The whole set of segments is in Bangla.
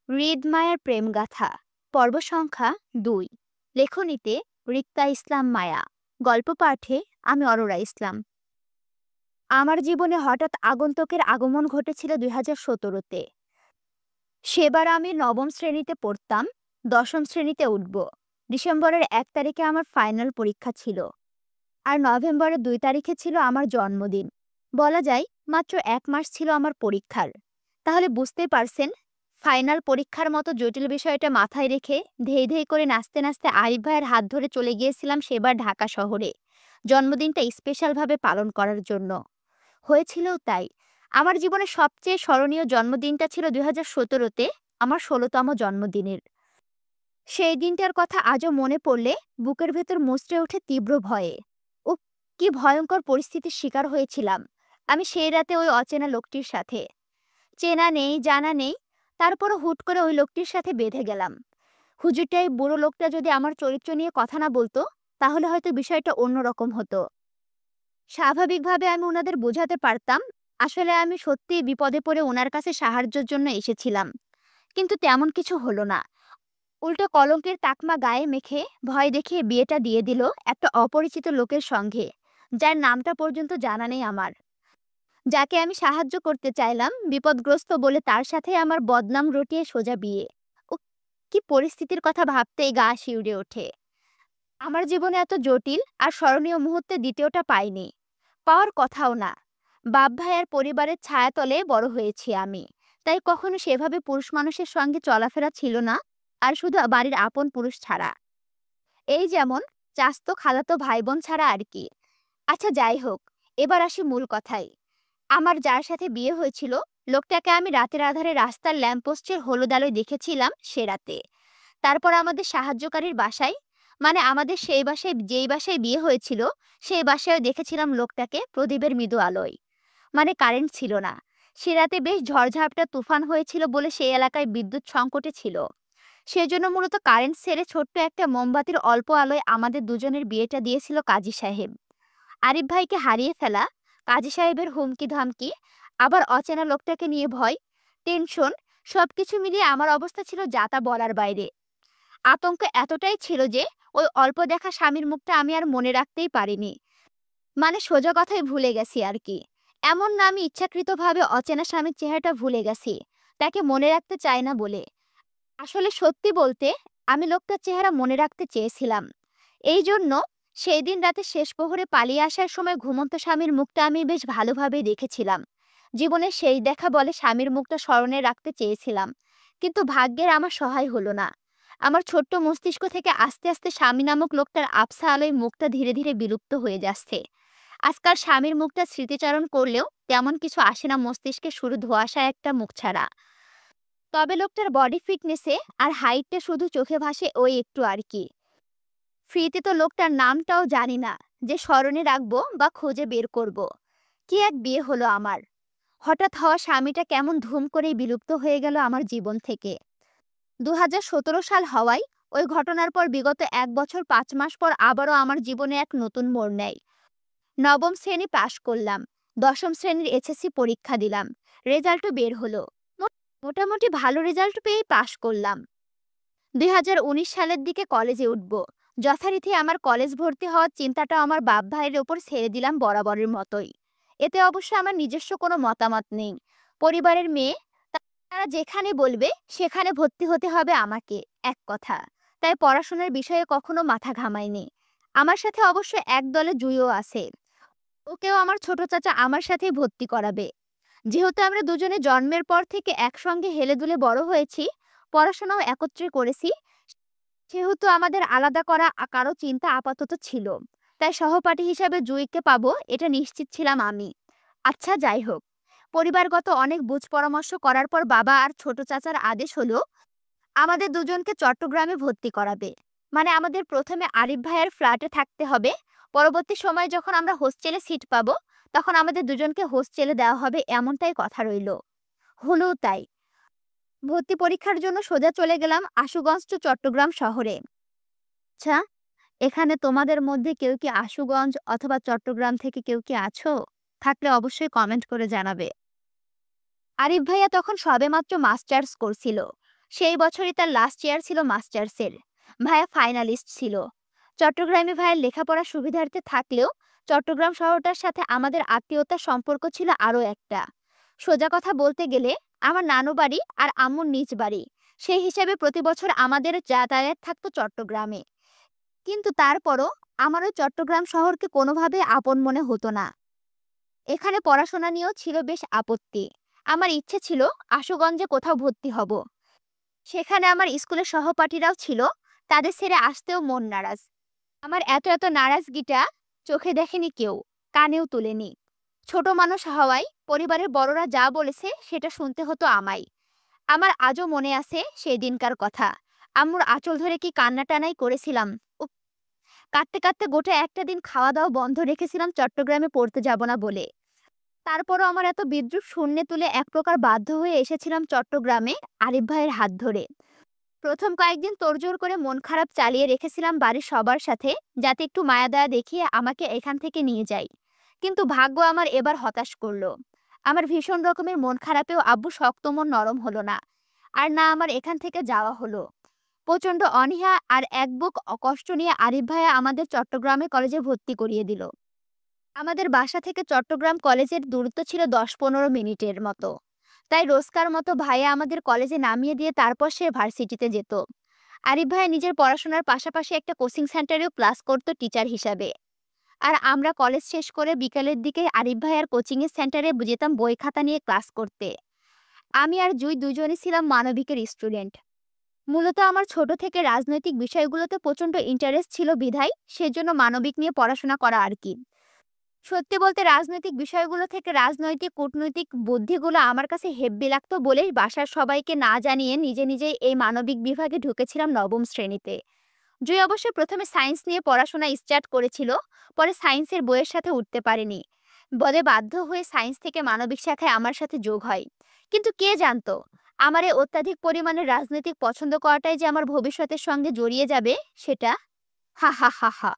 হৃদ মায়ার প্রেমগাথা পর্ব সংখ্যা ২। লেখনীতে রিক্তা ইসলাম মায়া। গল্প পাঠে আমি অরোরা ইসলাম। আমার জীবনে হঠাৎ আগন্তুকের আগমন ঘটেছিল ২০১৭-তে। সেবার আমি নবম শ্রেণীতে পড়তাম, দশম শ্রেণীতে উঠব। ডিসেম্বরের ১ তারিখে আমার ফাইনাল পরীক্ষা ছিল, আর নভেম্বরের ২ তারিখে ছিল আমার জন্মদিন। বলা যায় মাত্র ১ মাস ছিল আমার পরীক্ষার। তাহলে বুঝতেই পারছেন, ফাইনাল পরীক্ষার মতো জটিল বিষয়টা মাথায় রেখে ধেই ধেই করে নাচতে নাচতে আরিফ ভাইয়ের হাত ধরে চলে গিয়েছিলাম সেবার ঢাকা শহরে, জন্মদিনটা স্পেশালভাবে পালন করার জন্য। হয়েছিলও তাই। আমার জীবনের সবচেয়ে স্মরণীয় জন্মদিনটা ছিল ২০১৭-তে, আমার ১৬তম জন্মদিনের। সেই দিনটার কথা আজও মনে পড়লে বুকের ভেতর মুচড়ে ওঠে তীব্র ভয়ে। উফ, কি ভয়ঙ্কর পরিস্থিতির শিকার হয়েছিলাম আমি সেই রাতে ওই অচেনা লোকটির সাথে। চেনা নেই, জানা নেই, তারপরও হুট করে ওই লোকটির সাথে বেঁধে গেলাম। হুজুরটাই বুড়ো লোকটা যদি আমার চরিত্র নিয়ে কথা না বলতো, তাহলে হয়তো বিষয়টা অন্যরকম হতো। স্বাভাবিকভাবে আমি ওনাদের বোঝাতে পারতাম আসলে আমি সত্যিই বিপদে পড়ে ওনার কাছে সাহায্যের জন্য এসেছিলাম। কিন্তু তেমন কিছু হলো না। উল্টো কলঙ্কের তাকমা গায়ে মেখে ভয় দেখিয়ে বিয়েটা দিয়ে দিল একটা অপরিচিত লোকের সঙ্গে, যার নামটা পর্যন্ত জানা নেই আমার। যাকে আমি সাহায্য করতে চাইলাম বিপদগ্রস্ত বলে, তার সাথে আমার বদনাম রটিয়ে সোজা বিয়ে। উফ, কি পরিস্থিতির কথা ভাবতেই গা শিউরে ওঠে। আমার জীবনে এত জটিল আর স্মরণীয় মুহূর্তে দ্বিতীয়টা পাইনি, পাওয়ার কথাও না। বাপ ভাইয়ের পরিবারের ছায়াতলে বড় হয়েছি আমি, তাই কখনো সেভাবে পুরুষ মানুষের সঙ্গে চলাফেরা ছিল না, আর শুধু বাড়ির আপন পুরুষ ছাড়া। এই যেমন চাস্তো খালাতো ভাই বোন ছাড়া আর কি। আচ্ছা যাই হোক, এবার আসি মূল কথায়। আমার যার সাথে বিয়ে হয়েছিল, লোকটাকে আমি রাতের আধারে রাস্তার ল্যাম্পপোস্টের হলুদ আলোয় দেখেছিলাম সে রাতে। তারপর আমাদের সাহায্যকারীর বাসায়, মানে আমাদের সেই বাসায় যেই বাসায় বিয়ে হয়েছিল, সেই বাসায় দেখেছিলাম লোকটাকে প্রদীপের মৃদু আলোয়। মানে কারেন্ট ছিল না। সে রাতে বেশ ঝড়ঝাপটা তুফান হয়েছিল বলে সেই এলাকায় বিদ্যুৎ সংকটে ছিল। সেজন্য মূলত কারেন্ট ছেড়ে ছোট্ট একটা মোমবাতির অল্প আলোয় আমাদের দুজনের বিয়েটা দিয়েছিল কাজী সাহেব। আরিফ ভাইকে হারিয়ে ফেলা, কাজী সাহেবের হুমকি ধামকি, আবার অচেনা লোকটাকে নিয়ে ভয়, টেনশন, সবকিছু মিলিয়ে আমার অবস্থা ছিল যা তা বলার বাইরে। আতঙ্ক এতটাই ছিল যে ওই অল্প দেখা স্বামীর মুখটা আমি আর মনে রাখতেই পারিনি। মানে সোজা কথাই ভুলে গেছি আর কি। এমন না আমি ইচ্ছাকৃতভাবে অচেনা স্বামীর চেহারাটা ভুলে গেছি, তাকে মনে রাখতে চাই না বলে। আসলে সত্যি বলতে, আমি লোকটার চেহারা মনে রাখতে চেয়েছিলাম। এই জন্য সেই দিন রাতে শেষ প্রহরে পালিয়ে আসার সময় ঘুমন্ত স্বামীর মুখটা আমি বেশ ভালোভাবে দেখেছিলাম। জীবনের সেই দেখা বলে স্বামীর মুখটা স্মরণে রাখতে চেয়েছিলাম, কিন্তু ভাগ্যের আমার সহায় হলো না। আমার ছোট্ট মস্তিষ্ক থেকে আস্তে আস্তে স্বামী নামক লোকটার আবছা আলোয় মুখটা ধীরে ধীরে বিলুপ্ত হয়ে যাচ্ছে। আজকাল স্বামীর মুখটা স্মৃতিচারণ করলেও তেমন কিছু আসে না মস্তিষ্কে, শুরু ধোঁয়াশা একটা মুখ ছাড়া। তবে লোকটার বডি ফিটনেসে আর হাইটটা শুধু চোখে ভাসে ওই একটু আর কি। ফ্রিতে তো লোকটার নামটাও জানি না যে স্মরণে রাখবো বা খুঁজে বের করব। কি এক বিয়ে হলো আমার। হঠাৎ হওয়া স্বামীটা কেমন ধুম করেই বিলুপ্ত হয়ে গেল আমার জীবন থেকে। ২০১৭ সাল হওয়ায় ওই ঘটনার পর বিগত ১ বছর ৫ মাস পর আবারও আমার জীবনে এক নতুন মোড় নেয়। নবম শ্রেণী পাশ করলাম, দশম শ্রেণীর এসএসসি পরীক্ষা দিলাম, রেজাল্টও বের হলো। মোটামুটি ভালো রেজাল্ট পেয়েই পাশ করলাম। ২০১৯ সালের দিকে কলেজে উঠব। যথারীতি আমার কলেজ ভর্তি হওয়ার চিন্তাটা আমার বাপ ভাইয়ের ওপর ছেড়ে দিলাম বরাবরের মতোই। এতে অবশ্য আমার নিজস্ব কোনো মতামত নেই। পরিবারের মেয়ে, তারা যেখানে বলবে সেখানে ভর্তি হতে হবে আমাকে, এক কথা। তাই পড়াশোনার বিষয়ে কখনো মাথা ঘামাইনি। আমার সাথে অবশ্য এক দলে জুইও আছে। ওকেও আমার ছোট চাচা আমার সাথেই ভর্তি করাবে। যেহেতু আমরা দুজনে জন্মের পর থেকে একসঙ্গে হেলে দুলে বড় হয়েছি, পড়াশোনাও একত্রে করেছি, সেহেতু আমাদের আলাদা করা কারো চিন্তা আপাতত ছিল। তাই সহপাঠী হিসাবে জুইকে পাবো এটা নিশ্চিত ছিলাম আমি। আচ্ছা যাই হোক, পরিবারগত অনেক বুঝ পরামর্শ করার পর বাবা আর ছোট চাচার আদেশ হলো আমাদের দুজনকে চট্টগ্রামে ভর্তি করাবে। মানে আমাদের প্রথমে আরিফ ভাইয়ের ফ্ল্যাটে থাকতে হবে, পরবর্তী সময়ে যখন আমরা হোস্টেলে সিট পাবো তখন আমাদের দুজনকে হোস্টেলে দেওয়া হবে, এমনটাই কথা রইল। হলো তাই। ভর্তি পরীক্ষার জন্য সোজা চলে গেলাম আশুগঞ্জ টু চট্টগ্রাম শহরে। আচ্ছা, এখানে তোমাদের মধ্যে কেউ কি আশুগঞ্জ অথবা চট্টগ্রাম থেকে কেউ কি আছো? থাকলে অবশ্যই কমেন্ট করে জানাবে। আরিফ ভাইয়া তখন সবেমাত্র মাস্টার্স করছিল। সেই বছরই তার লাস্ট ইয়ার ছিল মাস্টার্সের। ভাইয়া ফাইনালিস্ট ছিল। চট্টগ্রামে ভাইয়ের লেখাপড়ার সুবিধার্থে থাকলেও চট্টগ্রাম শহরটার সাথে আমাদের আত্মীয়তার সম্পর্ক ছিল আরও একটা। সোজা কথা বলতে গেলে আমার নানু বাড়ি আর আম্মুর নিজ বাড়ি, সেই হিসাবে প্রতি বছর আমাদের যাতায়াত থাকতো চট্টগ্রামে। কিন্তু তারপরও আমার ওই চট্টগ্রাম শহরকে কোনোভাবে আপন মনে হতো না। এখানে পড়াশোনা নিয়েও ছিল বেশ আপত্তি। আমার ইচ্ছে ছিল আশুগঞ্জে কোথাও ভর্তি হব। সেখানে আমার স্কুলের সহপাঠীরাও ছিল, তাদের ছেড়ে আসতেও মন নারাজ। আমার এত এত নারাজগিটা চোখে দেখেনি কেউ, কানেও তুলেনি। ছোট মানুষ হওয়ায় পরিবারের বড়রা যা বলেছে সেটা শুনতে হতো আমায়। আমার আজও মনে আছে সেই দিনকার কথা। আম্মুর আঁচল ধরে কি কান্না টানাই করেছিলাম। উফ, কাঁদতে কাঁদতে গোটা একটা দিন খাওয়া দাওয়া বন্ধ রেখেছিলাম চট্টগ্রামে পড়তে যাব না বলে। তারপরও আমার এত বিদ্রূপ শূন্যে তুলে এক প্রকার বাধ্য হয়ে এসেছিলাম চট্টগ্রামে আরিফ ভাইয়ের হাত ধরে। প্রথম কয়েকদিন তোড়জোড় করে মন খারাপ চালিয়ে রেখেছিলাম বাড়ির সবার সাথে, যাতে একটু মায়া দয়া দেখিয়ে আমাকে এখান থেকে নিয়ে যায়। কিন্তু ভাগ্য আমার এবার হতাশ করলো। আমার ভীষণ রকমের মন খারাপেও আব্বু শক্ত মন নরম হলো না। আর না আমার এখান থেকে যাওয়া হলো। প্রচণ্ড অনীহা আর এক বুক কষ্ট নিয়ে আরিফ ভাইয়া আমাদের চট্টগ্রামে কলেজে ভর্তি করিয়ে দিল। আমাদের বাসা থেকে চট্টগ্রাম কলেজের দূরত্ব ছিল 10-15 মিনিটের মতো। তাই রোজকার মতো ভাইয়া আমাদের কলেজে নামিয়ে দিয়ে তারপর সে ভার্সিটিতে যেত। আরিফ ভাইয়া নিজের পড়াশোনার পাশাপাশি একটা কোচিং সেন্টারেও ক্লাস করতো টিচার হিসাবে। আর আমরা কলেজ শেষ করে বিকালের দিকে আরিফ ভাইয়ার কোচিংয়ের সেন্টারে যেতাম বই খাতা নিয়ে ক্লাস করতে। আমি আর জুই দুজনই ছিলাম মানবিকের স্টুডেন্ট। মূলত আমার ছোট থেকে রাজনৈতিক বিষয়গুলোতে প্রচণ্ড ইন্টারেস্ট ছিল বিধায় সেজন্য মানবিক নিয়ে পড়াশোনা করা আর কি। সত্যি বলতে রাজনৈতিক বিষয়গুলো থেকে রাজনৈতিক কূটনৈতিক বুদ্ধিগুলো আমার কাছে হেব্বি লাগতো বলেই বাসার সবাইকে না জানিয়ে নিজে নিজেই এই মানবিক বিভাগে ঢুকেছিলাম নবম শ্রেণীতে। জুই অবশ্য প্রথমে সায়েন্স নিয়ে পড়াশোনা স্টার্ট করেছিল, পরে সায়েন্সের বইয়ের সাথে উঠতে পারেনি বলে বাধ্য হয়ে সায়েন্স থেকে মানবিক শাখায় আমার সাথে যোগ হয়। কিন্তু কে জানতো আমার এই অত্যাধিক পরিমাণে রাজনৈতিক পছন্দ করাটাই যে আমার ভবিষ্যতের সঙ্গে জড়িয়ে যাবে সেটা। হা হা হা হা।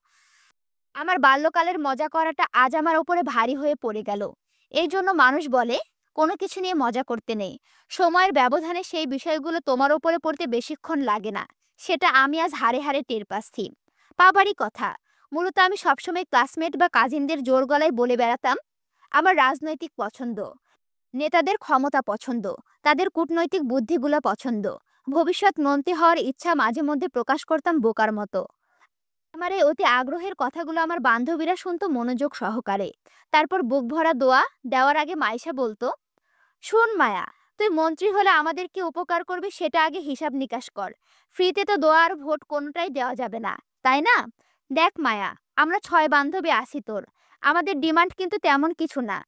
আমার বাল্যকালের মজা করাটা আজ আমার উপরে ভারী হয়ে পড়ে গেল। এই জন্য মানুষ বলে কোনো কিছু নিয়ে মজা করতে নেই। সময়ের ব্যবধানে সেই বিষয়গুলো তোমার উপরে পড়তে বেশিক্ষণ লাগে না। সেটা আমি আজ হাড়ে হাড়ে টের পাচ্ছি। পাবারই কথা, মূলত আমি সবসময় ক্লাসমেট বা কাজিনদের জোর গলায় বলে বেড়াতাম আমার রাজনৈতিক পছন্দ, নেতাদের ক্ষমতা পছন্দ, তাদের কূটনৈতিক বুদ্ধিগুলো পছন্দ। ভবিষ্যৎ মন্ত্রী হওয়ার ইচ্ছা মাঝে মধ্যে প্রকাশ করতাম বোকার মতো। আমার এই অতি আগ্রহের কথাগুলো আমার বান্ধবীরা শুনতো মনোযোগ সহকারে। তারপর বুক ভরা দোয়া দেওয়ার আগে মাইশা বলতো, শোন মায়া, তুই মন্ত্রী হলে আমাদের কি উপকার করবি সেটা আগে হিসাব নিকাশ কর। ফ্রিতে তো দোয়া আর ভোট কোনোটাই দেওয়া যাবে না, তাই না? দেখ মায়া, আমরা 6 বান্ধবী আছি তোর। আমাদের ডিমান্ড কিন্তু তেমন কিছু না।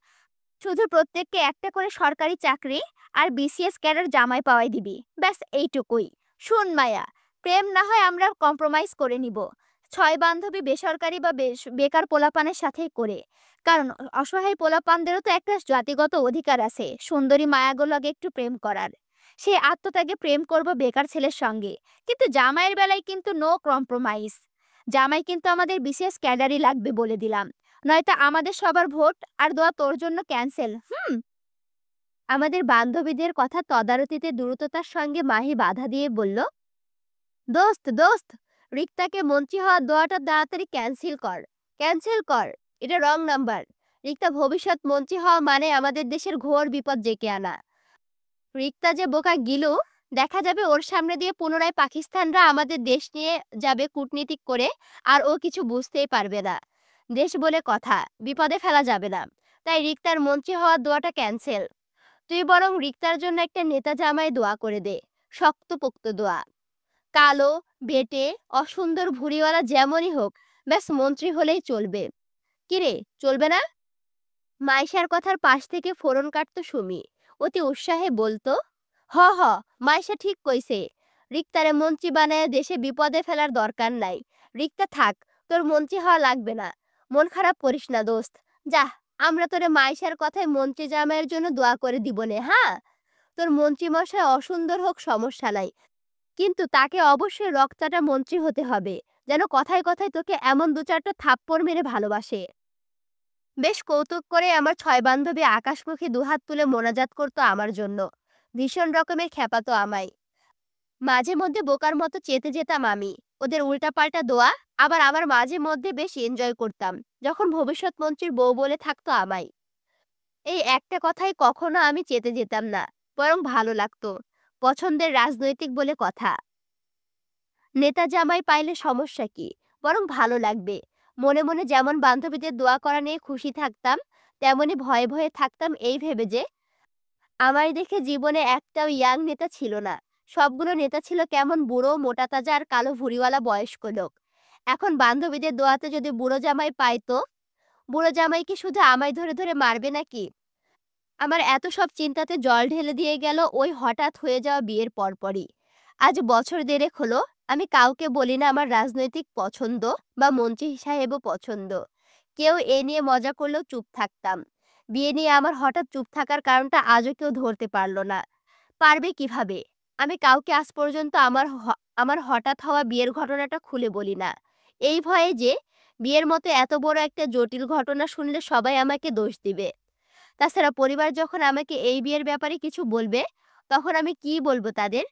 শুধু প্রত্যেককে একটা করে সরকারি চাকরি আর বিসিএস ক্যাডার জামাই পাওয়াই দিবি, ব্যাস এইটুকুই। শুন মায়া, প্রেম না হয় আমরা কম্প্রোমাইজ করে নিব। 6 বান্ধবী বেসরকারি বা বেকার পোলাপানের সাথেই করে। কারণ অসহায় পোলাপানদেরও তো একটা জাতিগত অধিকার আছে সুন্দরী মায়াগুলোকে একটু প্রেম করার। সেই আত্মত্যাগে প্রেম করব বেকার ছেলের সঙ্গে। কিন্তু জামাইয়ের বেলায় কিন্তু নো কম্প্রোমাইজ। জামাই কিন্তু আমাদের বিসিএস ক্যাডারই লাগবে বলে দিলাম, নয়তো আমাদের সবার ভোট আর দোয়া তোর জন্য ক্যান্সেল। আমাদের বান্ধবীদের কথা তদারতিতে দ্রুততার সঙ্গে মাহি বাধা দিয়ে বলল, দোস্ত দোস্ত, রিক্তাকে মন্ত্রী হওয়ার দোয়াটা তাড়াতাড়ি ক্যান্সেল কর, ক্যান্সেল কর। এটা রং নাম্বার। রিক্তা ভবিষ্যৎ মন্ত্রী হওয়া মানে আমাদের দেশের ঘোর বিপদ ডেকে আনা। রিক্তা যে বোকা গিলু, দেখা যাবে ওর সামনে দিয়ে পুনরায় পাকিস্তানরা আমাদের দেশ নিয়ে যাবে কূটনীতিক করে, আর ও কিছু বুঝতেই পারবে না। দেশ বলে কথা, বিপদে ফেলা যাবে না। তাই রিক্তার মন্ত্রী হওয়ার দোয়াটা ক্যান্সেল। তুই বরং রিক্তার জন্য একটা নেতা জামাই দোয়া করে দে, শক্তপোক্ত দোয়া। কালো, বেটে, অসুন্দর ভুঁড়িওয়ালা যেমনই হোক, ব্যাস মন্ত্রী হলেই চলবে। কিরে, চলবে না? মাইশার কথার পাশ থেকে ফোড়ন কাটতো সুমি। অতি উৎসাহে বলতো, হ হ, মাইশা ঠিক কইছে। রিক্তারে মন্ত্রী বানায় দেশে বিপদে ফেলার দরকার নাই। রিক্তা থাক, তোর মন্ত্রী হওয়া লাগবে না। মন খারাপ করিস না দোস্ত। যা, আমরা তোরে মাইশার কথায় মন্ত্রী জামাইয়ের জন্য দোয়া করে দিবনে। হ্যাঁ, তোর মন্ত্রী মশাই অসুন্দর হোক সমস্যা নাই, কিন্তু তাকে অবশ্যই রকচাটা মন্ত্রী হতে হবে, যেন কথায় কথায় তোকে এমন 2-4টা থাপ্পড় মেরে ভালোবাসে। বেশ কৌতুক করে আমার 6 বান্ধবী আকাশমুখী দুহাত তুলে মোনাজাত করতো আমার জন্য। ভীষণ রকমের খেপাতো আমায়। মাঝে মধ্যে বোকার মতো চেতে যেতাম আমি, ওদের উল্টাপাল্টা দোয়া। আবার আমার মাঝে মধ্যে বেশ এনজয় করতাম যখন ভবিষ্যৎ মন্ত্রীর বউ বলে থাকতো আমায়। এই একটা কথাই কখনো আমি চেতে যেতাম না, বরং ভালো লাগতো। পছন্দের রাজনৈতিক বলে কথা, নেতা জামাই পাইলে সমস্যা কি, বরং ভালো লাগবে। মনে মনে যেমন বান্ধবীদের দোয়া করা নিয়ে খুশি থাকতাম, তেমনি ভয়ে ভয়ে থাকতাম এই ভেবে যে আমায় দেখে জীবনে একটাও ইয়াং নেতা ছিল না। সবগুলো নেতা ছিল কেমন বুড়ো, মোটা তাজা আর কালো ভুঁড়িওয়ালা বয়স্ক লোক। এখন বান্ধবীদের দোয়াতে যদি বুড়ো জামাই পাইতো, বুড়ো জামাই কি শুধু আমায় ধরে ধরে মারবে নাকি? আমার এত সব চিন্তাতে জল ঢেলে দিয়ে গেল ওই হঠাৎ হয়ে যাওয়া বিয়ের পরপরই। আজ বছর দেড়েক হলো আমি কাউকে বলি না আমার রাজনৈতিক পছন্দ বা মন্ত্রী সাহেবও পছন্দ। কেউ এ নিয়ে মজা করলেও চুপ থাকতাম। বিয়ে নিয়ে আমার হঠাৎ চুপ থাকার কারণটা আজও কেউ ধরতে পারল না। পারবে কিভাবে? আমি কাউকে আজ পর্যন্ত আমার হঠাৎ হওয়া বিয়ের ঘটনাটা খুলে বলি না। এই ভয়ে যে বিয়ের মতো এত বড় একটা জটিল ঘটনা শুনলে সবাই আমাকে দোষ দিবে। তাছাড়া পরিবার যখন আমাকে এই বিয়ের ব্যাপারে কিছু বলবে, তখন আমি কি বলবো তাদের?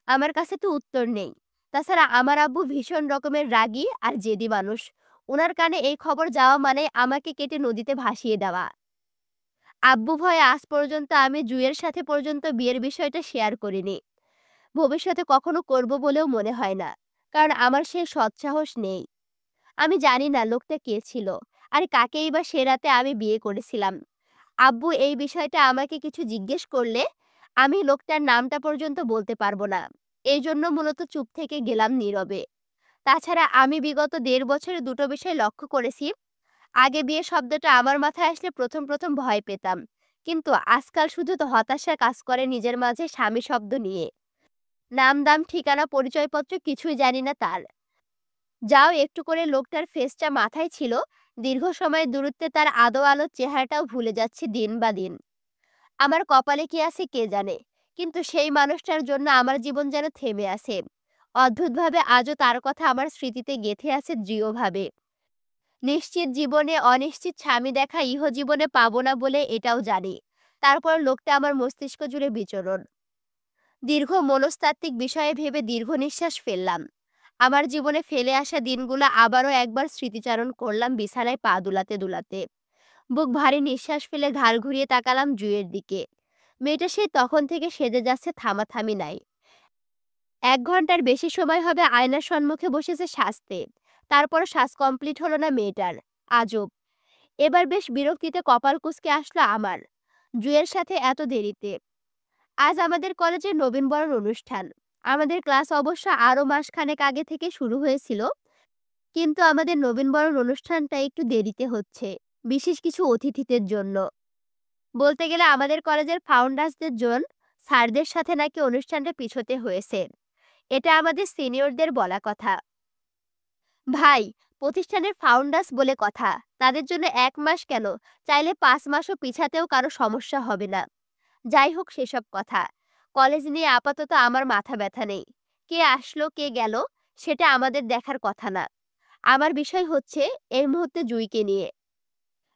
আমার কাছে তো উত্তর নেই। তাছাড়া আমার আব্বু ভীষণ রকমের রাগী আর জেদি মানুষ। উনার কানে এই খবর যাওয়া মানে আমাকে কেটে নদীতে ভাসিয়ে দেওয়া। আব্বু ভয়ে আজ পর্যন্ত আমি জুঁইয়ের সাথে পর্যন্ত বিয়ের বিষয়টা শেয়ার করিনি। ভবিষ্যতে কখনো করব বলেও মনে হয় না। কারণ আমার সে সৎসাহস নেই। আমি জানি না লোকটা কে ছিল, আর কাকেই বা সে রাতে আমি বিয়ে করেছিলাম। আব্বু এই বিষয়টা আমাকে কিছু জিজ্ঞেস করলে আমি লোকটার নামটা পর্যন্ত বলতে পারবো না। এই জন্য মূলত চুপ থেকে গেলাম নীরবে। তাছাড়া আমি বিগত ১.৫ বছরে দুটো বিষয় লক্ষ্য করেছি। আগে বিয়ে শব্দটা আমার মাথায় আসলে প্রথম প্রথম ভয় পেতাম, কিন্তু আজকাল শুধু তো হতাশা কাজ করে নিজের মাঝে স্বামী শব্দ নিয়ে। নাম দাম ঠিকানা পরিচয়পত্র কিছুই জানি না তার। যাও একটু করে লোকটার ফেসটা মাথায় ছিল, দীর্ঘ সময়ের দূরত্বে তার আদো আলোর চেহারাটাও ভুলে যাচ্ছি দিন বা দিন। আমার কপালে কি আছে কে জানে, কিন্তু সেই মানুষটার জন্য আমার জীবন যেন থেমে আছে। অদ্ভুতভাবে আজও তার কথা আমার স্মৃতিতে গেঁথে আছে দৃঢ়ভাবে। নিশ্চিত জীবনে অনিশ্চিত স্বামী দেখা ইহজীবনে পাবো না বলে এটাও জানি। তারপর লোকটা আমার মস্তিষ্ক জুড়ে বিচরণ। দীর্ঘ মনস্তাত্ত্বিক বিষয়ে ভেবে দীর্ঘ নিঃশ্বাস ফেললাম। আমার জীবনে ফেলে আসা দিনগুলো আবারও একবার স্মৃতিচারণ করলাম বিছানায় পা দুলাতে দুলাতে। বুক ভারী নিঃশ্বাস ফেলে ঘাড় ঘুরিয়ে তাকালাম জুঁইয়ের দিকে। মেয়েটা সেই তখন থেকে সেজে যাচ্ছে, থামাথামি নাই। ১ ঘন্টার বেশি সময় হবে আয়নার সম্মুখে বসেছে সাজতে। তারপরও সাজ কমপ্লিট হলো না মেয়েটার। আজব। এবার বেশ বিরক্তিতে কপাল কুঁচকে আসলো আমার। জুঁইয়ের সাথে এত দেরিতে। আজ আমাদের কলেজের নবীনবরণ অনুষ্ঠান। আমাদের ক্লাস অবশ্য আরও মাসখানেক আগে থেকে শুরু হয়েছিল, কিন্তু আমাদের নবীনবরণ অনুষ্ঠানটা একটু দেরিতে হচ্ছে, বিশেষ কিছু অতিথিদের জন্য। বলতে গেলে আমাদের কলেজের ফাউন্ডার্সদের জন স্যারদের সাথে নাকি অনুষ্ঠানটা পিছোতে হয়েছে। এটা আমাদের সিনিয়রদের বলা কথা। ভাই, প্রতিষ্ঠানের ফাউন্ডার্স বলে কথা, তাদের জন্য ১ মাস কেন, চাইলে ৫ মাসও পিছাতেও কারো সমস্যা হবে না। যাই হোক সেসব কথা। কলেজ নিয়ে আপাতত আমার মাথা ব্যথা নেই। কে আসলো কে গেল সেটা আমাদের দেখার কথা না। আমার বিষয় হচ্ছে এই মুহূর্তে জুঁইকে নিয়ে।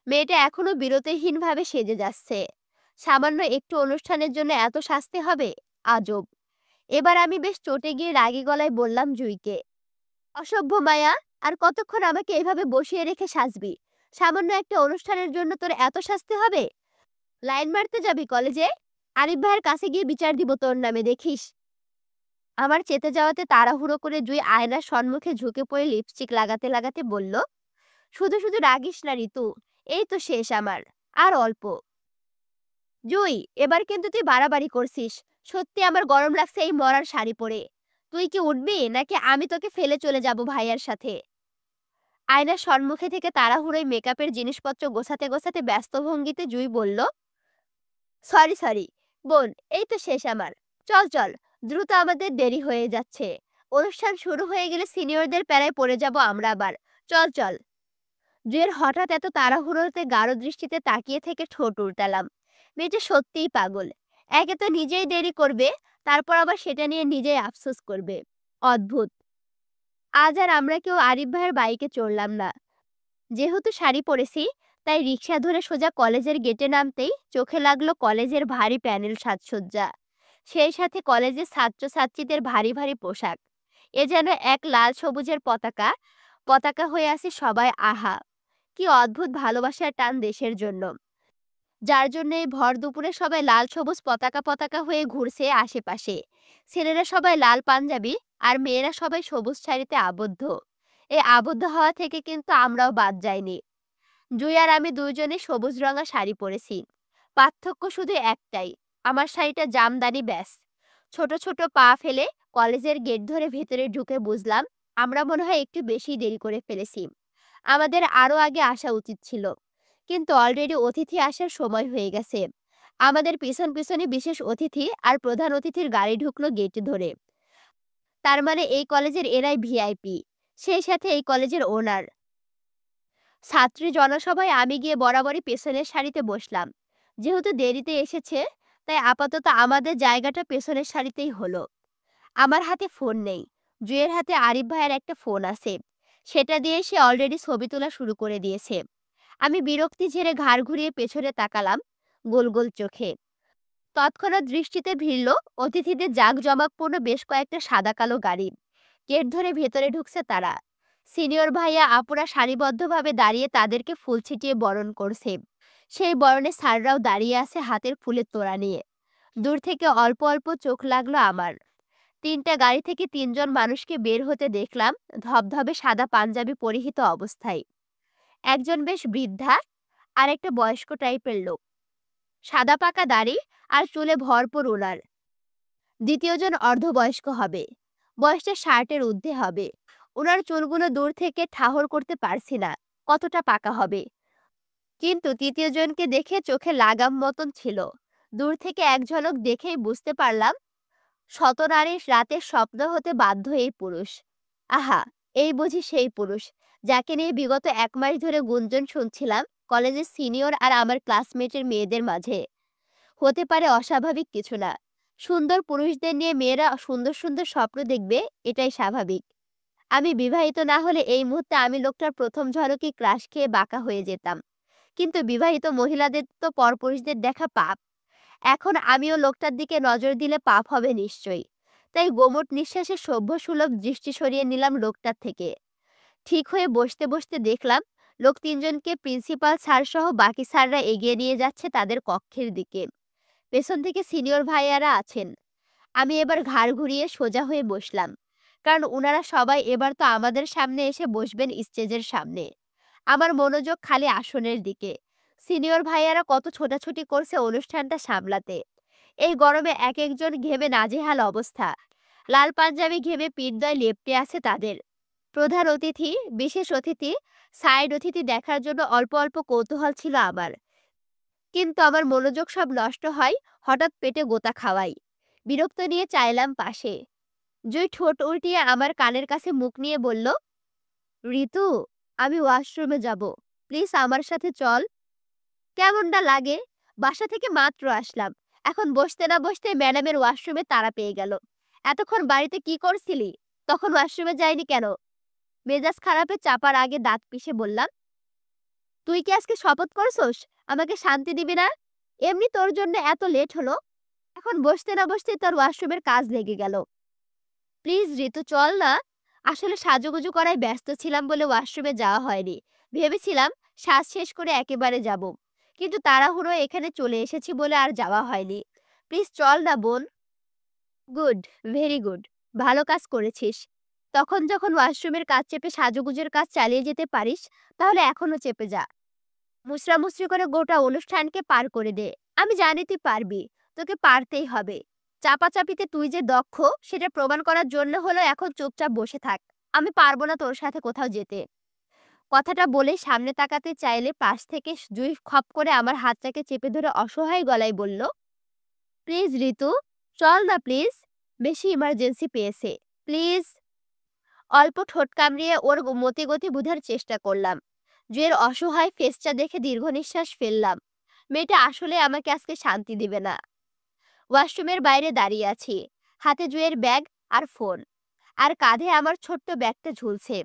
মেয়েটা এখনো বিরতিহীনভাবে সেজে যাচ্ছে। সামান্য একটু অনুষ্ঠানের জন্য এত সাজতে হবে? আজব। এবার আমি বেশ চটে গিয়ে রাগী গলায় বললাম জুঁইকে, অসভ্য মায়া, আর কতক্ষণ আমাকে এভাবে বসিয়ে রেখে সাজবি? সামান্য একটা অনুষ্ঠানের জন্য তোর এত সাজতে হবে? লাইন মারতে যাবি কলেজে? আরিফ ভাইয়ের কাছে গিয়ে বিচার দিব তোর নামে, দেখিস। আমার চেতে যাওয়াতে তাড়াহুড়ো করে জুঁই আয়নার সম্মুখে ঝুঁকে পড়ে লিপস্টিক লাগাতে লাগাতে বলল, শুধু শুধু রাগিস না ঋতু, এই তো শেষ আমার, আর অল্প। জুই, এবার কিন্তু তুই বাড়াবাড়ি করছিস। সত্যি আমার গরম লাগছে এই মরার শাড়ি পরে। তুই কি উঠবি নাকি আমি তোকে ফেলে চলে যাব ভাইয়ার সাথে? আয়নার সম্মুখে থেকে তাড়াহুড়োয় মেকআপের জিনিসপত্র গোছাতে গোছাতে ব্যস্ত ভঙ্গিতে জুই বলল, সরি সরি বোন, এই তো শেষ আমার। চল চল, দ্রুত, আমাদের দেরি হয়ে যাচ্ছে। অনুষ্ঠান শুরু হয়ে গেলে সিনিয়রদের প্যারায় পড়ে যাব আমরা আবার। চল চল। জুয়ের হঠাৎ এত তাড়াহুড়োতে গাঢ় দৃষ্টিতে তাকিয়ে থেকে ঠোঁট উল্টালাম। মেয়েটা সত্যিই পাগল। একে তো নিজেই দেরি করবে, তারপর আবার সেটা নিয়ে নিজেই আফসোস করবে। অদ্ভুত। আজ আর আমরা কেউ আরিফ ভাইয়ের বাইকে চড়লাম না। যেহেতু শাড়ি পরেছি, তাই রিক্সা ধরে সোজা কলেজের গেটে নামতেই চোখে লাগলো কলেজের ভারী প্যানেল সাজসজ্জা। সেই সাথে কলেজের ছাত্রছাত্রীদের ভারী ভারী পোশাক। এ যেন এক লাল সবুজের পতাকা, পতাকা হয়ে আছে সবাই। আহা, কি অদ্ভুত ভালোবাসার টান দেশের জন্য, যার জন্য এই ভর দুপুরে সবাই লাল সবুজ পতাকা পতাকা হয়ে ঘুরছে আশেপাশে। ছেলেরা সবাই লাল পাঞ্জাবি আর মেয়েরা সবাই সবুজ শাড়িতে আবদ্ধ। এই আবদ্ধ হওয়া থেকে কিন্তু আমরাও বাদ যাইনি। জুই আর আমি দুইজনে সবুজ রঙা শাড়ি পরেছি। পার্থক্য শুধু একটাই, আমার শাড়িটা জামদানি ব্যাস। ছোট ছোট পা ফেলে কলেজের গেট ধরে ভেতরে ঢুকে বুঝলাম আমরা মনে হয় একটু বেশি দেরি করে ফেলেছি। আমাদের আরো আগে আসা উচিত ছিল, কিন্তু অলরেডি অতিথি আসার সময় হয়ে গেছে। আমাদের পিছন পিছনে বিশেষ অতিথি আর প্রধান অতিথির গাড়ি ঢুকলো গেট ধরে। তার মানে এই কলেজের এরাই ভিআইপি, সেই সাথে এই কলেজের ওনার। ছাত্রী জনসভায় আমি গিয়ে বরাবরই পেছনের সারিতে বসলাম। যেহেতু দেরিতে এসেছে, তাই আপাতত আমাদের জায়গাটা পেছনের সারিতেই হলো। আমার হাতে ফোন নেই, জুয়ের হাতে আরিফ ভাইয়ের একটা ফোন আছে। সেটা দিয়ে সে অলরেডি ছবি তোলা শুরু করে দিয়েছে। আমি বিরক্তি ঝেড়ে ঘাড় ঘুরিয়ে পেছনে তাকালাম, গোল গোল চোখে। তৎক্ষণাৎ দৃষ্টিতে ভিড়ল অতিথিদের জাঁকজমকপূর্ণ বেশ কয়েকটা সাদা কালো গাড়ি। গেট ধরে ভেতরে ঢুকছে তারা। সিনিয়র ভাইয়া আপুরা সারিবদ্ধভাবে দাঁড়িয়ে তাদেরকে ফুল ছিটিয়ে বরণ করছে। সেই বরণে স্যাররাও দাঁড়িয়ে আছে হাতের ফুলের তোড়া নিয়ে। দূর থেকে অল্প অল্প চোখ লাগলো আমার। তিনটা গাড়ি থেকে তিনজন মানুষকে বের হতে দেখলাম, ধবধবে সাদা পাঞ্জাবি পরিহিত অবস্থায়। একজন বেশ বৃদ্ধা, আর একটা বয়স্ক টাইপের লোক, সাদা পাকা দাড়ি আর চুলে ভরপুর উনার। দ্বিতীয়জন অর্ধবয়স্ক হবে, বয়সটা শার্টের ঊর্ধ্বে হবে। উনার চুলগুলো দূর থেকে ঠাহর করতে পারছি না কতটা পাকা হবে, কিন্তু তৃতীয়জনকে দেখে চোখে লাগাম মতন ছিল। দূর থেকে এক ঝলক দেখেই বুঝতে পারলাম শতনারীর রাতের স্বপ্ন হতে বাধ্য এই পুরুষ। আহা, এই বুঝি সেই পুরুষ যাকে নিয়ে বিগত 1 মাস ধরে গুঞ্জন শুনছিলাম কলেজের সিনিয়র আর আমার ক্লাসমেটের মেয়েদের মাঝে। হতে পারে অস্বাভাবিক কিছু না। সুন্দর পুরুষদের নিয়ে মেয়েরা সুন্দর সুন্দর স্বপ্ন দেখবে, এটাই স্বাভাবিক। আমি বিবাহিত না হলে এই মুহূর্তে আমি লোকটার প্রথম ঝলকে ক্রাশ খেয়ে বাঁকা হয়ে যেতাম। কিন্তু বিবাহিত মহিলাদের তো পরপুরুষদের দেখা পাপ। এখন আমিও লোকটার দিকে নজর দিলে পাপ হবে নিশ্চয়ই। তাই গোমট নিঃশ্বাসে সভ্য সুলভ দৃষ্টি সরিয়ে নিলাম লোকটার থেকে। ঠিক হয়ে বসতে বসতে দেখলাম লোক তিনজনকে প্রিন্সিপাল স্যার সহ বাকি স্যাররা এগিয়ে নিয়ে যাচ্ছে তাদের কক্ষের দিকে। পেছন থেকে সিনিয়র ভাইয়ারা আছেন। আমি এবার ঘাড় ঘুরিয়ে সোজা হয়ে বসলাম, কারণ ওনারা সবাই এবার তো আমাদের সামনে এসে বসবেন স্টেজের সামনে। আমার মনোযোগ খালি আসনের দিকে। সিনিয়র ভাইয়ারা কত ছোটাছুটি করছে অনুষ্ঠানটা সামলাতে। এই গরমে এক একজন ঘেমে নাজেহাল অবস্থা। লাল পাঞ্জাবি ঘেমে পিঠদয় লেপ্টে আছে তাদের। প্রধান অতিথি, বিশেষ অতিথি, সাইড অতিথি দেখার জন্য অল্প অল্প কৌতূহল ছিল আমার, কিন্তু আমার মনোযোগ সব নষ্ট হয় হঠাৎ পেটে গোতা খাওয়াই। বিরক্ত নিয়ে চাইলাম পাশে। জুই ঠোঁট উল্টিয়ে আমার কানের কাছে মুখ নিয়ে বলল, ঋতু, আমি ওয়াশরুমে যাব, প্লিজ আমার সাথে চল। কেমনটা লাগে, বাসা থেকে মাত্র আসলাম, এখন বসতে না বসতে ম্যাডামের ওয়াশরুমে তাড়া পেয়ে গেল। এতক্ষণ বাড়িতে কি করছিলি? তখন ওয়াশরুমে যায়নি কেন? মেজাজ খারাপে চাপার আগে দাঁত পিষে বললাম, তুই কি আজকে শপথ করছস আমাকে শান্তি দিবি না? এমনি তোর জন্য এত লেট হলো, এখন বসতে না বসতে তোর ওয়াশরুমের কাজ লেগে গেল। প্লিজ ঋতু, চল না। আসলে সাজুগুজু করায় ব্যস্ত ছিলাম বলে ওয়াশরুমে যাওয়া হয়নি। ভেবেছিলাম শ্বাস শেষ করে একেবারে যাব, কিন্তু তাড়াহুড়ো এখানে চলে এসেছি বলে আর যাওয়া হয়নি। প্লিজ চল না বোন। গুড, ভেরি গুড, ভালো কাজ করেছিস। তখন যখন ওয়াশরুমের কাজ চেপে সাজুগুজুর কাজ চালিয়ে যেতে পারিস, তাহলে এখনো চেপে যা। মুচড়ামুচড়ি করে গোটা অনুষ্ঠানকে পার করে দে। আমি জানি তুই পারবি, তোকে পারতেই হবে। চাপাচাপিতে তুই যে দক্ষ সেটা প্রমাণ করার জন্য হলো এখন চুপচাপ বসে থাক। আমি পারবো না তোর সাথে কোথাও যেতে। কথাটা বলে সামনে তাকাতে চাইলে পাশ থেকে জুই খপ করে আমার হাতটাকে চেপে ধরে অসহায় গলায় বলল, প্লিজ ঋতু, চল না প্লিজ, বেশি ইমার্জেন্সি পেয়েছে, প্লিজ। অল্প ঠোঁট কামড়িয়ে ওর মতিগতি বুঝার চেষ্টা করলাম। জুয়ের অসহায় ফেসটা দেখে দীর্ঘ নিঃশ্বাস ফেললাম। মেয়েটা আসলে আমাকে আজকে শান্তি দিবে না। ওয়াশরুমের বাইরে দাঁড়িয়ে আছি, হাতে জুয়ের ব্যাগ আর ফোন, আর কাঁধে আমার ছোট্ট ব্যাগটা ঝুলছে।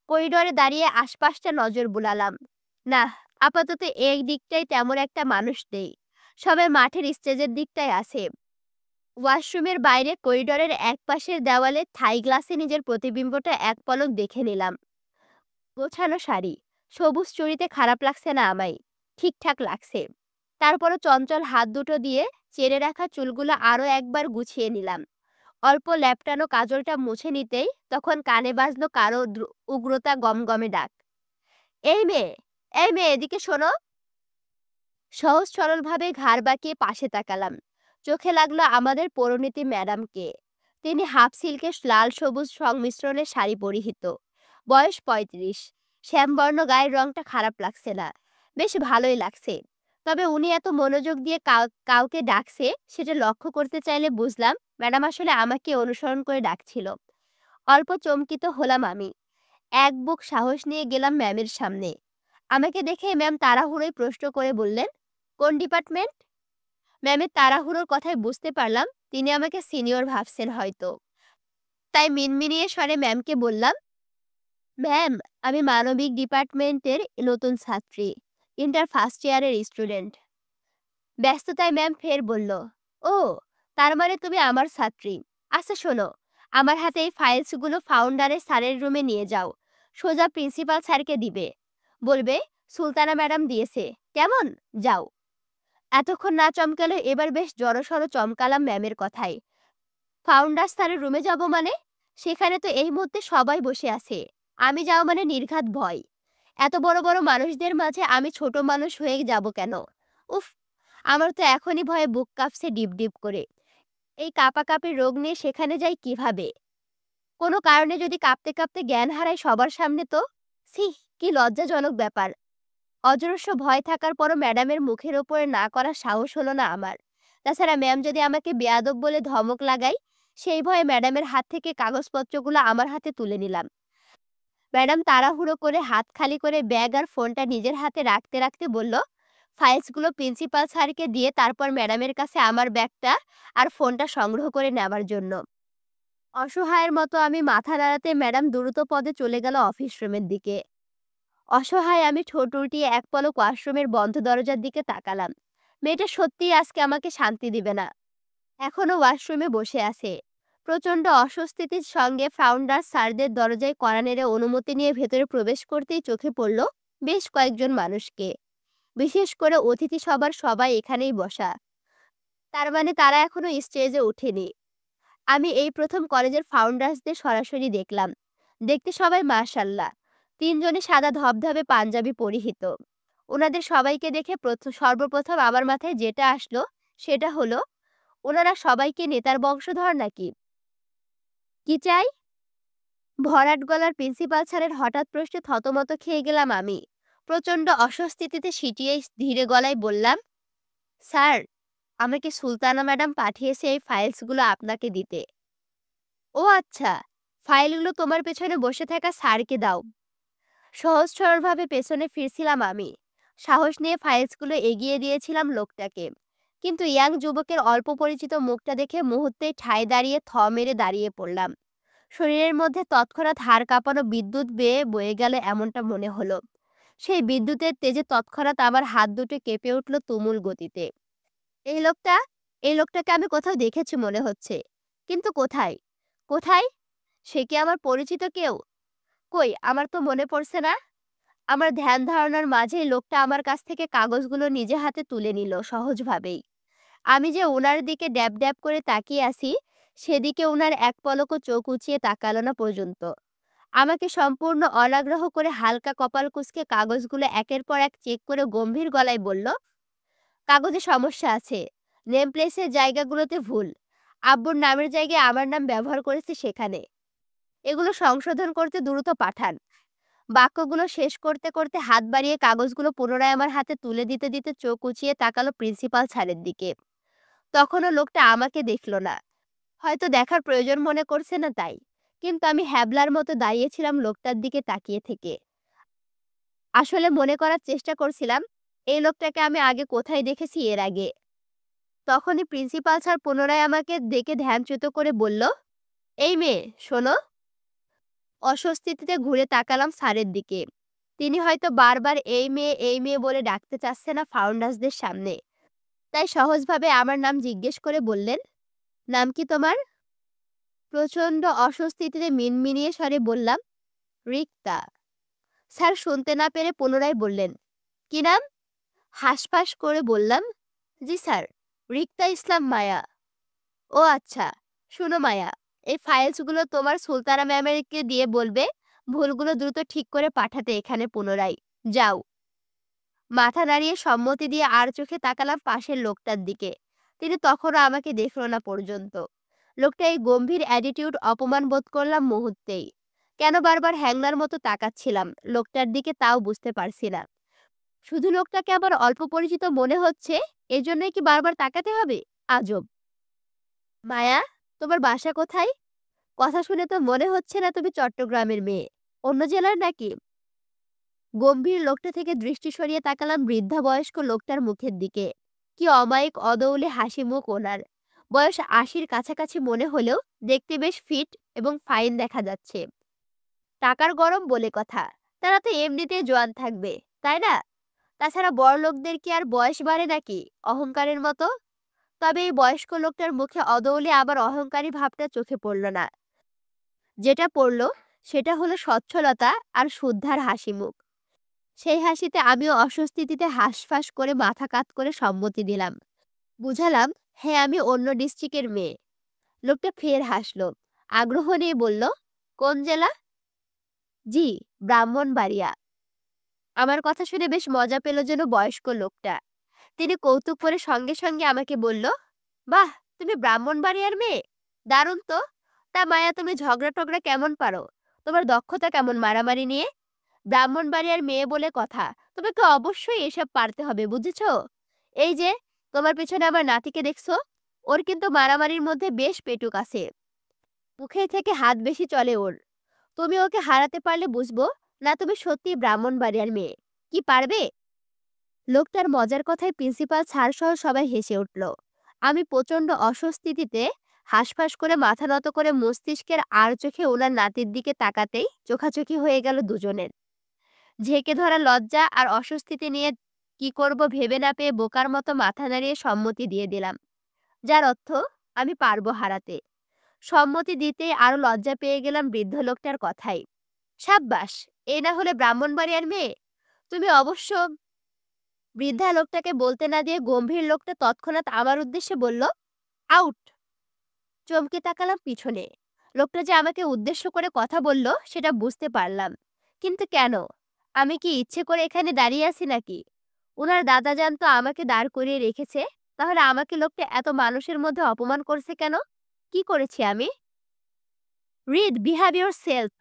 করিডোরে দাঁড়িয়ে আশপাশটা নজর বুলালাম। না, আপাতত এই দিকটাই তেমন একটা মানুষ নেই, সবাই মাঠের স্টেজের দিকটায় আছে। ওয়াশরুমের বাইরে করিডোরের এক পাশের দেওয়ালে থাই গ্লাসে নিজের প্রতিবিম্বটা এক পলক দেখে নিলাম। গোছানো শাড়ি, সবুজ চুড়িতে খারাপ লাগছে না আমায়, ঠিকঠাক লাগছে। তারপরও চঞ্চল হাত দুটো দিয়ে চেড়ে রাখা চুলগুলো আরো একবার গুছিয়ে নিলাম। অল্প ল্যাপটানো কাজলটা মুছে নিতেই তখন কানে বাজলো কারো উগ্রতা গমগমে ডাক। এই মেয়ে, এই মেয়ে, এদিকে শোনো। সহজ সরলভাবে ঘাড় বাঁকিয়ে পাশে তাকালাম। চোখে লাগলো আমাদের পরিণীতি ম্যাডামকে। তিনি হাফ সিল্কের লাল সবুজ সংমিশ্রণের শাড়ি পরিহিত, বয়স ৩৫। শ্যামবর্ণ গায়ের রংটা খারাপ লাগছে না, বেশ ভালোই লাগছে। তবে উনি এত মনোযোগ দিয়ে কাউকে ডাকছে সেটা লক্ষ্য করতে চাইলে বুঝলাম ম্যাডাম আসলে আমাকে অনুসরণ করে ডাকছিল। অল্প চমকিত হলাম আমি। এক বুক সাহস নিয়ে গেলাম ম্যামের সামনে। আমাকে দেখে ম্যাম তাড়াহুড়োয় প্রশ্ন করে বললেন, কোন ডিপার্টমেন্ট? ম্যামের তাড়াহুড়োর কথায় বুঝতে পারলাম তিনি আমাকে সিনিয়র ভাবছেন হয়তো। তাই মিনমিনিয়ে স্বরে ম্যামকে বললাম, ম্যাম, আমি মানবিক ডিপার্টমেন্টের নতুন ছাত্রী, ইন্টার ফার্স্ট ইয়ারের স্টুডেন্ট। ব্যস্ততায় ম্যাম ফের বলল, ও, তার মানে তুমি আমার ছাত্রী। আচ্ছা শোনো, আমার হাতে এই ফাইলসগুলো ফাউন্ডারের স্যারের রুমে নিয়ে যাও। সোজা প্রিন্সিপাল স্যারকে দিবে, বলবে সুলতানা ম্যাডাম দিয়েছে, কেমন? যাও। এতক্ষণ না চমকালো, এবার বেশ জড়সড় চমকালাম ম্যামের কথায়। ফাউন্ডার স্যারের রুমে যাব মানে? সেখানে তো এই মুহূর্তে সবাই বসে আছে। আমি যাও মানে নির্ঘাত ভয়। এত বড় বড় মানুষদের মাঝে আমি ছোট মানুষ হয়ে যাব কেন? উফ, আমার তো এখনই ভয়ে বুক কাঁপছে ডিপ ডিপ করে। এই কাঁপাকাঁপি রোগ নিয়ে সেখানে যাই কিভাবে? কোনো কারণে যদি কাঁপতে কাঁপতে জ্ঞান হারাই সবার সামনে তো? ছি, কি লজ্জাজনক ব্যাপার। অজস্র ভয় থাকার পরও ম্যাডামের মুখের ওপরে না করার সাহস হলো না আমার। তাছাড়া ম্যাম যদি আমাকে বেয়াদব বলে ধমক লাগায়, সেই ভয়ে ম্যাডামের হাত থেকে কাগজপত্রগুলো আমার হাতে তুলে নিলাম। ম্যাডাম তাড়াহুড়ো করে হাত খালি করে ব্যাগ আর ফোনটা নিজের হাতে রাখতে রাখতে বলল, ফাইলসগুলো প্রিন্সিপাল স্যারকে দিয়ে তারপর ম্যাডামের কাছে আমার ব্যাগটা আর ফোনটা সংগ্রহ করে নেওয়ার জন্য। অসহায়ের মতো আমি মাথা নাড়াতে ম্যাডাম দ্রুত পদে চলে গেল অফিস রুমের দিকে। অসহায় আমি ঠোঁট উল্টিয়ে এক পলক ওয়াশরুমের বন্ধ দরজার দিকে তাকালাম। মেয়েটা সত্যিই আজকে আমাকে শান্তি দিবে না। এখনো ওয়াশরুমে বসে আছে। প্রচণ্ড অস্বস্তির সঙ্গে ফাউন্ডার স্যারদের দরজায় কড়া নেড়ে অনুমতি নিয়ে ভেতরে প্রবেশ করতেই চোখে পড়ল বেশ কয়েকজন মানুষকে। বিশেষ করে অতিথি সবার সবাই এখানেই বসা। তার মানে তারা এখনো স্টেজে ওঠেনি। আমি এই প্রথম কলেজের ফাউন্ডার্সদের সরাসরি দেখলাম। দেখতে সবাই মাশাআল্লাহ। তিনজনে সাদা ধবধবে পাঞ্জাবি পরিহিত। ওনাদের সবাইকে দেখে সর্বপ্রথম আমার মাথায় যেটা আসলো সেটা হলো, ওনারা সবাইকে নেতার বংশধর নাকি? কি চাই? ভরাট গলার প্রিন্সিপাল স্যারের হঠাৎ প্রশ্নে থতমত খেয়ে গেলাম আমি। প্রচণ্ড অস্বস্তিতে সিটিয়ে ধীরে গলায় বললাম, স্যার, আমাকে সুলতানা ম্যাডাম পাঠিয়েছে এই ফাইলসগুলো আপনাকে দিতে। ও আচ্ছা, ফাইলগুলো তোমার পেছনে বসে থাকা স্যারকে দাও। সহজ সরলভাবে পেছনে ফিরছিলাম আমি। সাহস নিয়ে ফাইলসগুলো এগিয়ে দিয়েছিলাম লোকটাকে। কিন্তু ইয়াং যুবকের অল্প পরিচিত মুখটা দেখে মুহূর্তেই ঠায় দাঁড়িয়ে মেরে দাঁড়িয়ে পড়লাম। শরীরের মধ্যে তৎক্ষণাৎ হাড় কাঁপানো বিদ্যুৎ বেয়ে বয়ে গেল এমনটা মনে হলো। সেই বিদ্যুতের তেজে তৎক্ষণাৎ আমার হাত দুটো কেঁপে উঠল তুমুল গতিতে। এই লোকটা, এই লোকটাকে আমি কোথাও দেখেছি মনে হচ্ছে। কিন্তু কোথায়? কোথায়? সে কি আমার পরিচিত কেউ? কই, আমার তো মনে পড়ছে না। আমার ধ্যান ধারণার মাঝেই লোকটা আমার কাছ থেকে কাগজগুলো নিজে হাতে তুলে নিল সহজভাবেই। আমি যে ওনার দিকে ড্যাব ড্যাব করে তাকিয়ে আছি, সেদিকে ওনার এক পলকও চোখ উঁচিয়ে তাকালো না পর্যন্ত। আমাকে সম্পূর্ণ অনাগ্রহ করে হালকা কপাল কুঁচকে কাগজগুলো একের পর এক চেক করে গম্ভীর গলায় বলল, কাগজে সমস্যা আছে। নেম প্লেসের জায়গাগুলোতে ভুল। আব্বুর নামের জায়গায় আমার নাম ব্যবহার করেছে সেখানে। এগুলো সংশোধন করতে দ্রুত পাঠান। বাক্যগুলো শেষ করতে করতে হাত বাড়িয়ে কাগজগুলো পুনরায় আমার হাতে তুলে দিতে দিতে চোখ উঁচিয়ে তাকালো প্রিন্সিপাল স্যারের দিকে। তখনও লোকটা আমাকে দেখল না। হয়তো দেখার প্রয়োজন মনে করছে না তাই। কিন্তু আমি হ্যাবলার মতো দাঁড়িয়েছিলাম লোকটার দিকে তাকিয়ে থেকে। আসলে মনে করার চেষ্টা করছিলাম এই লোকটাকে আমি আগে কোথায় দেখেছি এর আগে। তখনই প্রিন্সিপাল স্যার পুনরায় আমাকে দেখে ধ্যানচ্যুত করে বলল, এই মেয়ে, শোনো। অস্বস্তিতে ঘুরে তাকালাম স্যারের দিকে। তিনি হয়তো বারবার এই মেয়ে বলে ডাকতে চাচ্ছে না ফাউন্ডার্সদের সামনে। তাই সহজভাবে আমার নাম জিজ্ঞেস করে বললেন, নাম কি তোমার? প্রচণ্ড অস্বস্তিতে মিনমিনিয়ে স্বরে বললাম, রিক্তা। স্যার শুনতে না পেরে পুনরায় বললেন, কি নাম? হাঁসফাঁস করে বললাম, জি স্যার, রিক্তা ইসলাম মায়া। ও আচ্ছা। শোনো মায়া, এই ফাইলসগুলো তোমার সুলতানা ম্যামেরকে দিয়ে বলবে ভুলগুলো দ্রুত ঠিক করে পাঠাতে এখানে পুনরায়। যাও। মাথা নাড়িয়ে সম্মতি দিয়ে আর চোখে তাকালাম পাশের লোকটার দিকে। তিনি তখনও আমাকে দেখল না পর্যন্ত। লোকটা এই গম্ভীর অ্যাটিটিউড অপমান বোধ করলাম মুহূর্তেই। কেন বারবার হ্যাংলার মতো তাকাচ্ছিলাম লোকটার দিকে তাও বুঝতে পারছি না। শুধু লোকটাকে আমার অল্প পরিচিত মনে হচ্ছে, এজন্যই কি বারবার তাকাতে হবে? আজব। মায়া, তোমার বাসা কোথায়? কথা শুনে তো মনে হচ্ছে না তুমি চট্টগ্রামের মেয়ে। অন্য জেলার নাকি? গম্ভীর লোকটা থেকে দৃষ্টি সরিয়ে তাকালাম বৃদ্ধা বয়স্ক লোকটার মুখের দিকে। কি অমায়িক অদৌলে হাসি মুখ ওনার। বয়স ৮০-র কাছাকাছি মনে হলেও দেখতে বেশ ফিট এবং ফাইন দেখা যাচ্ছে। টাকার গরম বলে কথা, তারা তো এমনিতেই জোয়ান থাকবে, তাই না? তাছাড়া বড়লোকদের কি আর বয়স বাড়ে নাকি অহংকারের মতো? তবে এই বয়স্ক লোকটার মুখে অদৌলে আবার অহংকারী ভাবটা চোখে পড়ল না। যেটা পড়ল সেটা হলো সচ্ছলতা আর শুদ্ধার হাসি মুখ। সেই হাসিতে আমিও অস্বস্তিতে হাঁসফাঁস করে মাথা কাত করে সম্মতি দিলাম। বুঝালাম, হ্যাঁ আমি অন্য ডিস্ট্রিক্টের মেয়ে। লোকটা ফের হাসলো। আগ্রহ নিয়ে বলল, কোন জেলা? জি, ব্রাহ্মণবাড়িয়া। আমার কথা শুনে বেশ মজা পেল যেন বয়স্ক লোকটা। তিনি কৌতুক করে সঙ্গে সঙ্গে আমাকে বলল, বাহ, তুমি ব্রাহ্মণবাড়িয়ার মেয়ে? দারুণ তো। তা মায়া, তুমি ঝগড়া টগড়া কেমন পারো? তোমার দক্ষতা কেমন মারামারি নিয়ে? ব্রাহ্মণবাড়িয়ার মেয়ে বলে কথা, তোমাকে অবশ্যই এসব পারতে হবে, বুঝেছো? এই যে তোমার পেছনে আমার নাতিকে দেখছো, ওর কিন্তু মারামারির মধ্যে বেশ পেটুক আছে। মুখে থেকে হাত বেশি চলে ওর। তুমি ওকে হারাতে পারলে বুঝবো না তুমি সত্যি ব্রাহ্মণবাড়িয়ার মেয়ে। কি পারবে? লোকটার মজার কথায় প্রিন্সিপাল স্যার সহ সবাই হেসে উঠল। আমি প্রচণ্ড অস্বস্তিতে হাঁসফাঁস করে মাথা নত করে মস্তিষ্কের আর চোখে ওনার নাতির দিকে তাকাতেই চোখাচোখি হয়ে গেল দুজনের। ঝেঁকে ধরা লজ্জা আর অস্বস্তিতে নিয়ে কি করব ভেবে না পেয়ে বোকার মতো মাথা নাড়িয়ে সম্মতি দিয়ে দিলাম, যার অর্থ আমি পারবো হারাতে। সম্মতি দিতে আরো লজ্জা পেয়ে গেলাম বৃদ্ধ লোকটার কথাই। সাব্বাস, এ না হলে ব্রাহ্মণবাড়িয়ার মেয়ে? তুমি অবশ্য। বৃদ্ধা লোকটাকে বলতে না দিয়ে গম্ভীর লোকটা তৎক্ষণাৎ আমার উদ্দেশ্যে বলল, আউট। চমকে তাকালাম পিছনে। লোকটা যে আমাকে উদ্দেশ্য করে কথা বলল সেটা বুঝতে পারলাম, কিন্তু কেন? আমি কি ইচ্ছে করে এখানে দাঁড়িয়ে আছি নাকি? ওনার দাদাজান তো আমাকে দাঁড় করিয়ে রেখেছে, তাহলে আমাকে লোকটা এত মানুষের মধ্যে অপমান করছে কেন? কি করেছি আমি? রিদ, বিহেভ ইউর সেলফ।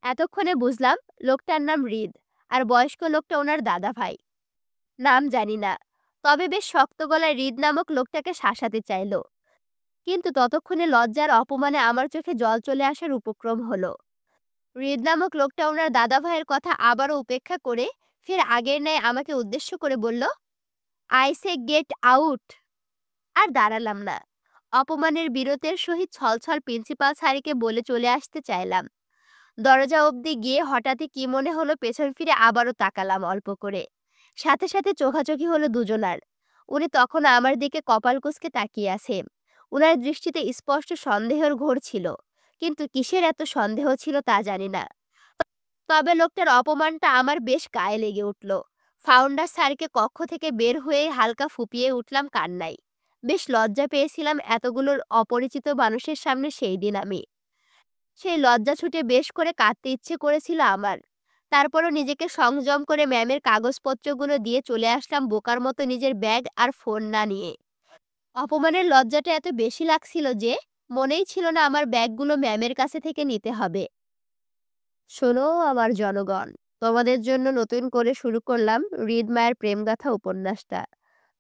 এতক্ষণে বুঝলাম লোকটার নাম রিদ, আর বয়স্ক লোকটা ওনার দাদা ভাই। নাম জানি না, তবে বেশ শক্ত গলায় রিদ নামক লোকটাকে শাসাতে চাইল। কিন্তু ততক্ষণে লজ্জার অপমানে আমার চোখে জল চলে আসার উপক্রম হলো। রিদ নামক লোকটা ওনার দাদা ভাইয়ের কথা আবারও উপেক্ষা করে ফের আগের ন্যায় আমাকে উদ্দেশ্য করে বলল, আই সে গেট আউট। আর দাঁড়ালাম না। অপমানের বিরতের সহিত ছলছল প্রিন্সিপাল স্যারকে বলে চলে আসতে চাইলাম। দরজা অবধি গিয়ে হঠাৎই কি মনে হলো পেছন ফিরে আবারও তাকালাম অল্প করে। সাথে সাথে চোখাচোখি হলো দুজনার। উনি তখন আমার দিকে কপাল কুঁচকে তাকিয়ে আছে। উনার দৃষ্টিতে স্পষ্ট সন্দেহের ঘোর ছিল, কিন্তু কিসের এত সন্দেহ ছিল তা জানি না। তবে লোকটার অপমানটা আমার বেশ গায়ে লেগে উঠল। ফাউন্ডার স্যারকে কক্ষ থেকে বের হয়ে হালকা ফুপিয়ে উঠলাম কান্নায়। বেশ লজ্জা পেয়েছিলাম এতগুলো অপরিচিত মানুষের সামনে সেই দিন আমি। সেই লজ্জা ছুটে বেশ করে কাঁদতে ইচ্ছে করেছিল আমার। তারপরও নিজেকে সংযম করে ম্যামের কাগজপত্রগুলো দিয়ে চলে আসলাম বোকার মতো নিজের ব্যাগ আর ফোন না নিয়ে। অপমানের লজ্জাটা এত বেশি লাগছিল যে মনেই ছিল না আমার ব্যাগগুলো ম্যামের কাছে থেকে নিতে হবে। শোনো আমার জনগণ, তোমাদের জন্য নতুন করে শুরু করলাম হৃদ মায়ের প্রেমগাথা উপন্যাসটা।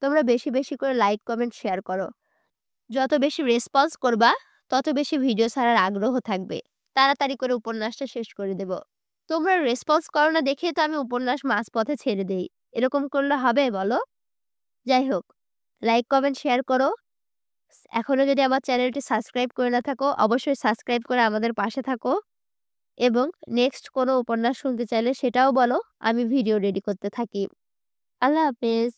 তোমরা বেশি বেশি করে লাইক কমেন্ট শেয়ার করো। যত বেশি রেসপন্স করবা তত বেশি ভিডিও ছাড়ার আগ্রহ থাকবে। তাড়াতাড়ি করে উপন্যাসটা শেষ করে দেব। তোমরা রেসপন্স করো না দেখে তো আমি উপন্যাস মাঝপথে ছেড়ে দেই। এরকম করলে হবে বলো? যাই হোক, লাইক কমেন্ট শেয়ার করো। এখনো যদি আমার চ্যানেলটি সাবস্ক্রাইব করে না থাকো অবশ্যই সাবস্ক্রাইব করে আমাদের পাশে থাকো, এবং নেক্সট কোনো উপন্যাস শুনতে চাইলে সেটাও বলো, আমি ভিডিও রেডি করতে থাকি। আল্লাহ হাফেজ।